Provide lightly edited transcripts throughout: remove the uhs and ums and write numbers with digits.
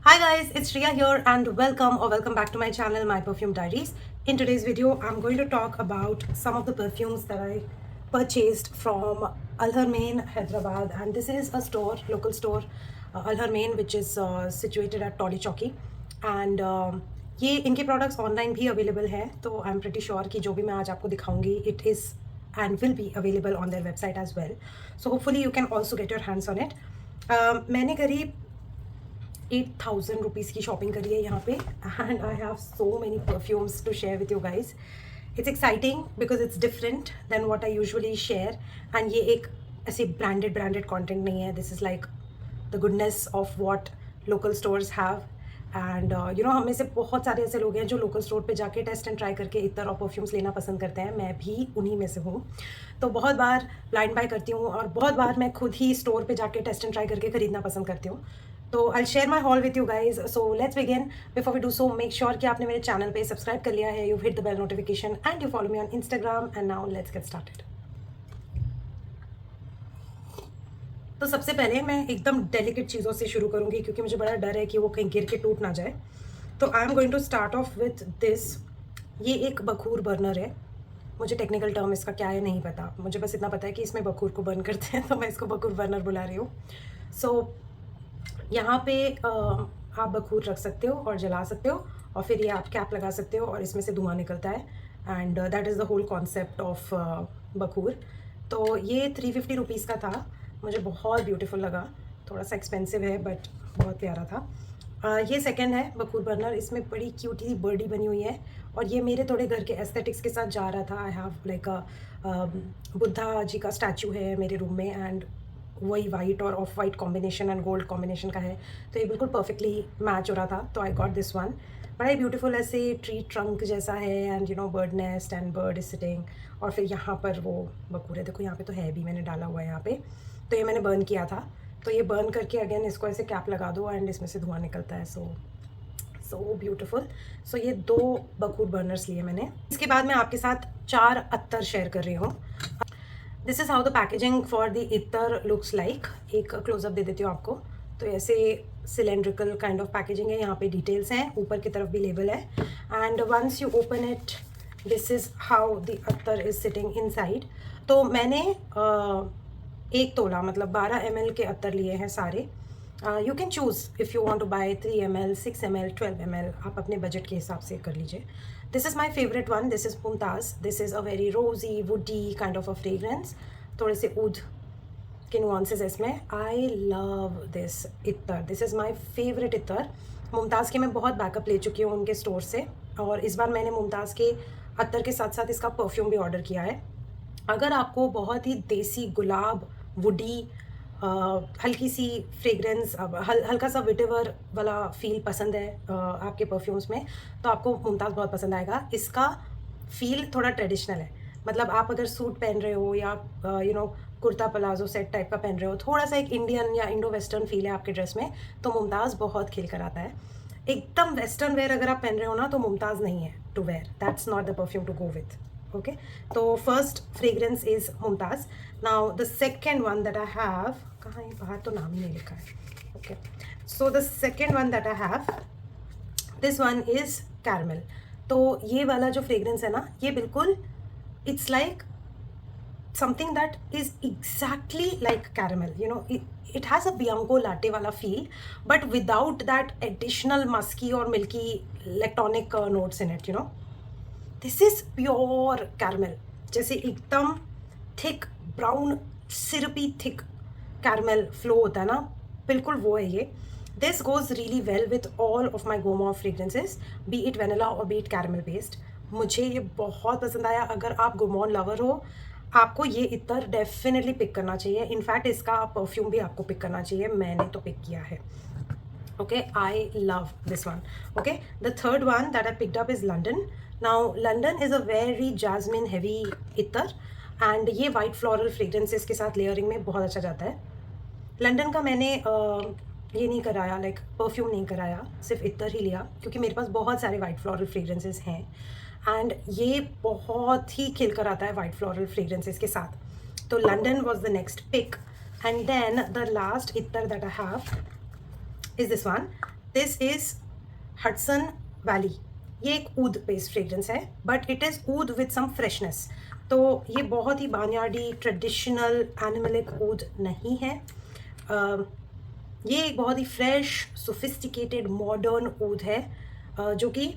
Hi guys, it's Shriya here and welcome back to my channel, My Perfume Diaries. In today's video, I'm going to talk about some of the perfumes that I purchased from Al Harmain, Hyderabad, and this is a store, local store, Al Harmain, which is situated at Tolly Chowki. And ये इनके products online भी available है, तो I am pretty sure कि जो भी मैं आज आपको दिखाऊंगी it is and will be available on their website as well. So hopefully you can also get your hands on it. मैंने करीब 8,000 रुपीज़ की शॉपिंग करी है यहाँ पे and I have so many perfumes to share with you guys. It's exciting because it's different than what I usually share. And ये एक ऐसे ब्रांडेड कंटेंट नहीं है. This is like the goodness of what local stores हैव. And you know, हम में से बहुत सारे ऐसे लोग हैं जो लोकल स्टोर पे जाके टेस्ट एंड ट्राई करके इतर और परफ्यूम्स लेना पसंद करते हैं. मैं भी उन्हीं में से हूँ. तो बहुत बार ब्लाइंड बाय करती हूँ और बहुत बार मैं खुद ही स्टोर पे जाके टेस्ट एंड ट्राई करके ख़रीदना पसंद करती हूँ. तो I share my haul with you guys. So let's begin. Before we do so, make sure कि आपने मेरे चैनल पे सब्सक्राइब कर लिया है, you hit the bell notification and you follow me on Instagram. And now let's get started. तो सबसे पहले मैं एकदम डेलिकेट चीज़ों से शुरू करूँगी क्योंकि मुझे बड़ा डर है कि वो कहीं गिर के टूट ना जाए. तो I am going to start off with this. ये एक बखूर बर्नर है. मुझे टेक्निकल टर्म इसका क्या है नहीं पता. मुझे बस इतना पता है कि इसमें बखूर को बर्न करते हैं, तो मैं इसको बखूर बर्नर बुला रही हूँ. सो यहाँ पे आप बखूर रख सकते हो और जला सकते हो और फिर ये आप कैप लगा सकते हो और इसमें से धुआं निकलता है. And that is the whole concept of बखूर. तो ये 350 रुपीज़ का था. मुझे बहुत ब्यूटीफुल लगा. थोड़ा सा एक्सपेंसिव है बट बहुत प्यारा था. ये सेकंड है बखूर बर्नर. इसमें बड़ी क्यूटी बर्डी बनी हुई है और ये मेरे थोड़े घर के एस्थेटिक्स के साथ जा रहा था. I have like a Buddha ji का स्टैचू है मेरे रूम में एंड वही वाइट और of white combination and gold combination का है, तो ये बिल्कुल परफेक्टली मैच हो रहा था. तो आई गॉट दिस वन. बड़ा ही ब्यूटीफुल ऐसे ट्री ट्रंक जैसा है and you no bird nest and bird is sitting. और फिर यहाँ पर वो बखूर है. देखो यहाँ पे तो है भी, मैंने डाला हुआ है यहाँ पे. तो ये मैंने बर्न किया था. तो ये बर्न करके अगेन इसको ऐसे कैप लगा दो एंड इसमें से धुआं निकलता है. So beautiful. सो ये 2 बखूर बर्नर्स लिए मैंने. इसके बाद मैं आपके साथ 4 अत्तर शेयर कर रही हूँ. This is how the packaging for the इतर लुक्स लाइक. एक क्लोजअप दे देती हूँ आपको. तो ऐसे सिलेंड्रिकल काइंड ऑफ पैकेजिंग है. यहाँ पे डिटेल्स हैं, ऊपर की तरफ भी लेबल है. And once you open it, this is how the अत्तर इज़ सिटिंग इनसाइड. तो मैंने 1 तोला मतलब 12 ml के अत्तर लिए हैं सारे. You can choose if you want to buy 3 ml, 6 ml, 12 ml. आप अपने बजट के हिसाब से कर लीजिए. This is my favourite one. This is Mumtaz. This is a very rosy woody kind of a fragrance. थोड़े से ऊद के नुआंसेस इसमें. I love this ittar. This is my favourite ittar. Mumtaz के मैं बहुत बैकअप ले चुकी हूँ उनके स्टोर से और इस बार मैंने मुमताज़ के अत्तर के साथ साथ इसका परफ्यूम भी ऑर्डर किया है. अगर आपको बहुत ही देसी गुलाब वुडी हल्की सी फ्रेगरेंस, हल्का सा विटेवर वाला फील पसंद है आपके परफ्यूम्स में, तो आपको मुमताज़ बहुत पसंद आएगा. इसका फील थोड़ा ट्रेडिशनल है. मतलब आप अगर सूट पहन रहे हो या you know kurta palazzo set type का पहन रहे हो, थोड़ा सा एक इंडियन या इंडो वेस्टर्न फील है आपके ड्रेस में, तो मुमताज़ बहुत खिल कर आता है. एकदम वेस्टर्न वेयर अगर आप पहन रहे हो ना, तो मुमताज़ नहीं है to wear. That's not the perfume to go with. Okay, so first fragrance is Mumtaz. Now the second one that I have, कहाँ है बाहर तो नाम ही नहीं लिखा है. Okay, so the second one that I have, this one is caramel. तो ये वाला जो fragrance है ना, ये बिल्कुल it's like something that is exactly like caramel. You know, it has a Bianco latte वाला feel, but without that additional musky or milky lactonic notes in it. You know. This is pure caramel. जैसे एकदम thick brown syrupy thick caramel flow होता है ना, बिल्कुल वो है ये. This goes really well with all of my gourmand fragrances, be it vanilla और बी इट कैरमेल बेस्ड. मुझे ये बहुत पसंद आया. अगर आप गोमॉन लवर हो, आपको ये इतर डेफिनेटली पिक करना चाहिए. इनफैक्ट इसका परफ्यूम भी आपको पिक करना चाहिए. मैंने तो पिक किया है. Okay, I love this one. Okay, the third one that I picked up is London. Now London is a very jasmine heavy इतर and ये white floral fragrances के साथ layering में बहुत अच्छा जाता है. लंदन का मैंने ये नहीं कराया, लाइक परफ्यूम नहीं कराया, सिर्फ इतर ही लिया क्योंकि मेरे पास बहुत सारे वाइट फ्लोरल फ्रेगरेंसेस हैं एंड ये बहुत ही खिल कर आता है वाइट फ्लोरल फ्रेगरेंसेस के साथ. तो London was the next pick. And then the last ittar that I have is this one. This is Hudson Valley. ये एक ऊद बेस्ड फ्रेग्रेंस है, बट इट इज़ ऊद विद सम फ्रेशनेस। तो ये बहुत ही बानियाडी ट्रेडिशनल एनिमलिक ऊद नहीं है। ये एक बहुत ही फ्रेश सोफिस्टिकेटेड मॉडर्न ऊद है, जो कि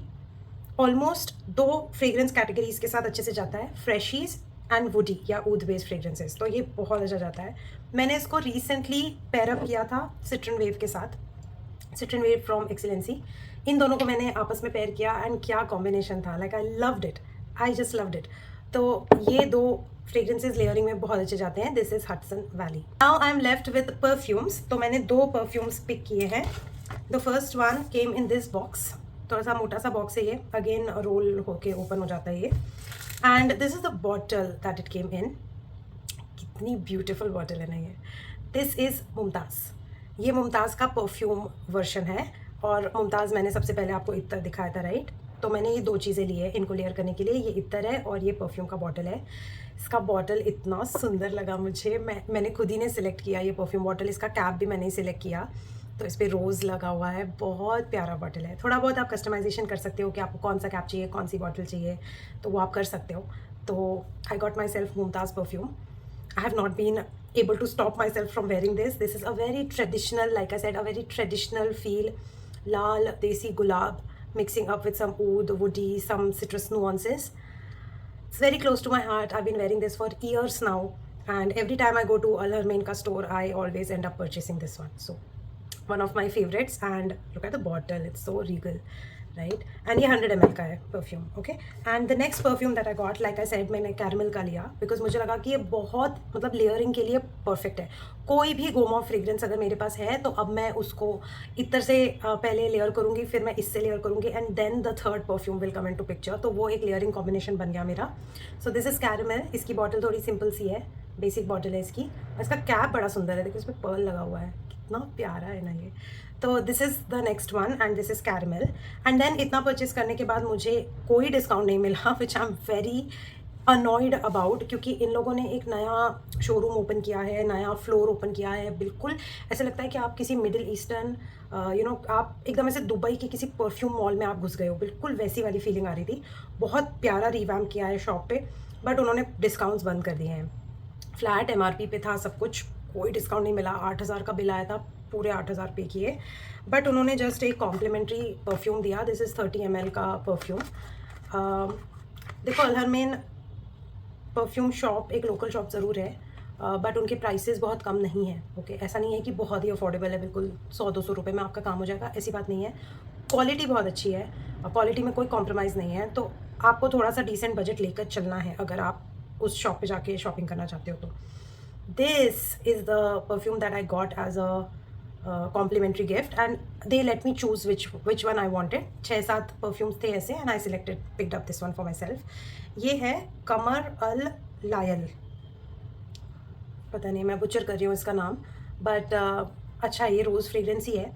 ऑलमोस्ट 2 फ्रेग्रेंस कैटेगरीज के साथ अच्छे से जाता है, फ्रेशीज एंड वुडी या ऊद बेस्ड फ्रेग्रेंसेस। तो ये बहुत अच्छा जाता है। मैंने इसको रिसेंटली पेयरअप किया था सिट्रन वेव के साथ, सिट्रन वेव फ्रॉम एक्सीलेंसी। इन दोनों को मैंने आपस में पेयर किया एंड क्या कॉम्बिनेशन था, like I loved it, I just loved it. तो ये 2 फ्रेग्रेंसेस लेयरिंग में बहुत अच्छे जाते हैं। This is Hudson valley. Now I am left with perfumes. तो मैंने 2 परफ्यूम्स पिक किए हैं। The first one came in this box, थोड़ा सा मोटा सा बॉक्स है ये, अगेन रोल होके ओपन हो जाता है ये। And this is the bottle that it came in. कितनी ब्यूटिफुल बॉटल है ना ये। This is Mumtaz. ये मुमताज़ का परफ्यूम वर्जन है, और मुमताज़ मैंने सबसे पहले आपको इत्तर दिखाया था, राइट। तो मैंने ये 2 चीज़ें ली है इनको लेयर करने के लिए, ये इत्तर है और ये परफ्यूम का बॉटल है। इसका बॉटल इतना सुंदर लगा मुझे, मैंने खुद ही ने सिलेक्ट किया ये परफ्यूम बॉटल। इसका कैप भी मैंने ही सिलेक्ट किया, तो इस पर रोज़ लगा हुआ है। बहुत प्यारा बॉटल है। थोड़ा बहुत आप कस्टमाइजेशन कर सकते हो कि आपको कौन सा कैप चाहिए, कौन सी बॉटल चाहिए, तो वो आप कर सकते हो। तो I got my self Mumtaz perfume. I have not been able to stop myself from wearing this. This is a very traditional, like I said, a very traditional feel. Lal, desi gulab, mixing up with some oud, woody, some citrus nuances. It's very close to my heart. I've been wearing this for years now. And every time I go to Al Harmein ka store, I always end up purchasing this one. So, one of my favorites. And look at the bottle. It's so regal. Right. And ये 100 ml का है perfume, okay. And the next perfume that I got, like I said, मैंने caramel का लिया because मुझे लगा कि ये बहुत मतलब लेयरिंग के लिए परफेक्ट है। कोई भी गोमा फ्रेग्रेंस अगर मेरे पास है तो अब मैं उसको इतर से पहले लेयर करूँगी, फिर मैं इससे लेयर करूँगी, and then the third perfume will come in to picture. तो वो एक लेयरिंग कॉम्बिनेशन बन गया मेरा। So this is caramel. इसकी बॉटल थोड़ी सिंपल सी है, बेसिक बॉटल है इसकी। इसका कैप बड़ा सुंदर है, देखो इसमें पर्ल लगा हुआ है, कितना प्यारा है ना ये। तो this is the next one and this is caramel. And then इतना परचेस करने के बाद मुझे कोई डिस्काउंट नहीं मिला, which I am very annoyed about, क्योंकि इन लोगों ने एक नया शोरूम ओपन किया है, नया फ्लोर ओपन किया है। बिल्कुल ऐसा लगता है कि आप किसी मिडिल ईस्टर्न आप एकदम ऐसे दुबई के किसी परफ्यूम मॉल में आप घुस गए हो, बिल्कुल वैसी वाली फीलिंग आ रही थी। बहुत प्यारा रिवैम्प किया है शॉप पे, बट उन्होंने डिस्काउंट्स बंद कर दिए हैं। फ्लैट MRP पे था सब कुछ, कोई डिस्काउंट नहीं मिला। 8000 का बिल आया था, पूरे 8000 पे किए, बट उन्होंने जस्ट एक कॉम्प्लीमेंट्री परफ्यूम दिया। दिस इज़ 30 ml का परफ्यूम। देखो, अल हरमैन परफ्यूम शॉप एक लोकल शॉप ज़रूर है, बट उनके प्राइसेस बहुत कम नहीं है, ओके। ऐसा नहीं है कि बहुत ही अफोर्डेबल है, बिल्कुल 100-200 रुपये में आपका काम हो जाएगा, ऐसी बात नहीं है। क्वालिटी बहुत अच्छी है, क्वालिटी में कोई कॉम्प्रोमाइज़ नहीं है। तो आपको थोड़ा सा डिसेंट बजट लेकर चलना है अगर आप उस शॉप पे जाके शॉपिंग करना चाहते हो तो। This is the perfume that I got as a complimentary gift, and they let me choose which one I wanted. 6-7 perfumes थे ऐसे, and I selected picked up this one for myself. ये है कमर अल Lyell, पता नहीं मैं butcher कर रही हूँ इसका नाम, बट अच्छा, ये रोज़ फ्रेग्रेंस ही है।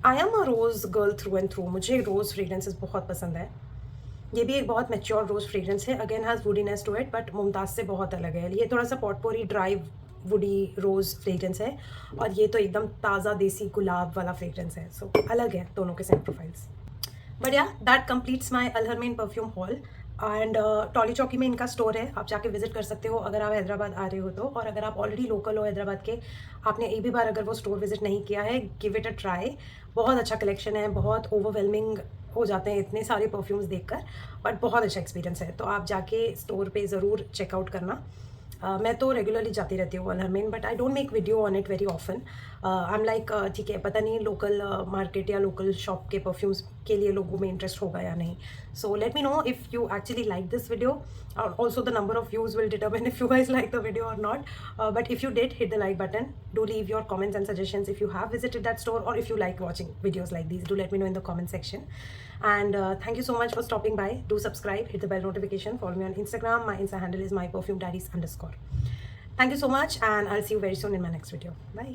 I am a rose girl through and through, मुझे रोज़ फ्रेग्रेंसेस बहुत पसंद है। ये भी एक बहुत मैच्योर रोज़ फ्रेग्रेंस है, again has woodiness to it, but Mumtaz से बहुत अलग है। ये थोड़ा सा potpourri dry woody rose fragrance है, और ये तो एकदम ताज़ा देसी गुलाब वाला फ्रेग्रेंस है। सो अलग है दोनों के scent profiles. But yeah, that completes my Al Haramain perfume hall. And Tolichowki चौकी में इनका स्टोर है, आप जाके विजिट कर सकते हो अगर आप हैदराबाद आ रहे हो तो। और अगर आप ऑलरेडी लोकल हो हैदराबाद के, आपने एक भी बार अगर वो स्टोर विजिट नहीं किया है, गिव इट अ ट्राई। बहुत अच्छा कलेक्शन है, बहुत ओवरवेलमिंग हो जाते हैं इतने सारे परफ्यूम्स देखकर, बट बहुत अच्छा एक्सपीरियंस है। तो आप जाके स्टोर पे ज़रूर चेकआउट करना। मैं तो रेगुलरली जाती रहती हूँ Al Haramain, but I don't make video on it very often. I am like, ठीक है, पता नहीं लोकल मार्केट या लोकल शॉप के परफ्यूम्स के लिए लोगों में इंटरेस्ट होगा या नहीं। So let me know if you actually like this video, also the number of views will determine if you guys like the video और not. But if you did, hit the like button. Do leave your comments and suggestions if you have visited that store, or if you like watching videos like these. Do let me know in the comment section. And thank you so much for stopping by. Do subscribe, hit the bell notification, follow me on Instagram. My Insta handle is myperfumedaddies_. Thank you so much, and I'll see you very soon in my next video. Bye.